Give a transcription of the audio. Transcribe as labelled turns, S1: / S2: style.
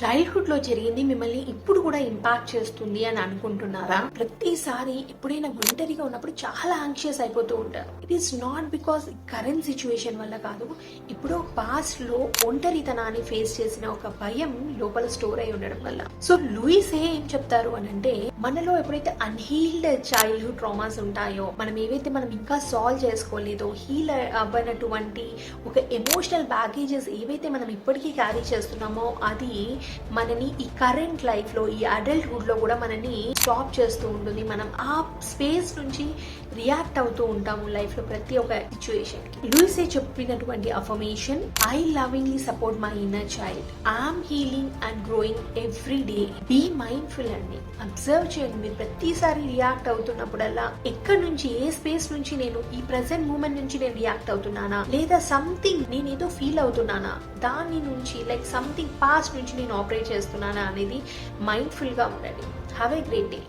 S1: Childhood లో జరిగింది మిమ్మల్ని ఇప్పుడు కూడా ఇంపాక్ట్ చేస్తుంది అని అనుకుంటున్నారా? ప్రతిసారి ఎప్పుడైనా ఒంటరిగా ఉన్నప్పుడు చాలా యాంగ్షియస్ అయిపోతూ ఉంటారు. It is not because current situation వల్ల కాదు, ఇప్పుడు పాస్ట్ లో ఒంటరితనాన్ని ఫేస్ చేసిన ఒక భయం లోపల స్టోర్ అయి ఉండడం వల్ల. సో లూయిస్ ఏం చెప్తారు అని అంటే, మనలో ఎప్పుడైతే అన్హీల్డ్ చైల్డ్హుడ్ ట్రామాస్ ఉంటాయో, మనం ఇంకా సాల్వ్ చేసుకోలేదో, హీల్ అవ్వనటువంటి ఒక ఎమోషనల్ బ్యాగేజెస్ ఏవైతే మనం ఇప్పటికీ క్యారీ చేస్తున్నామో, అది మనని ఈ కరెంట్ లైఫ్ లో, ఈ అడల్ట్హుడ్ లో కూడా మనని స్టాప్ చేస్తూ ఉంటుంది. మనం ఆ స్పేస్ నుంచి రియాక్ట్ అవుతూ ఉంటాము లైఫ్ లో ప్రతి ఒక్క సిచ్యువేషన్ కి. లూయిస్ చెప్పినటువంటి affirmation, I lovingly support my inner child, I'm healing and growing every day. Be mindful అండి, అబ్జర్వ్ చేయండి. మీరు ప్రతిసారి రియాక్ట్ అవుతున్నప్పుడల్లా ఎక్కడి నుంచి, ఏ స్పేస్ నుంచి నేను ఈ ప్రెసెంట్ మూమెంట్ నుంచి నేను రియాక్ట్ అవుతున్నానా, లేదా సంథింగ్ నేను ఏదో ఫీల్ అవుతున్నానా, దాని నుంచి లైక్ సంథింగ్ పాస్ట్ నుంచి నేను ఆపరేట్ చేస్తున్నానా అనేది మైండ్ఫుల్ గా ఉండండి. Have a great day.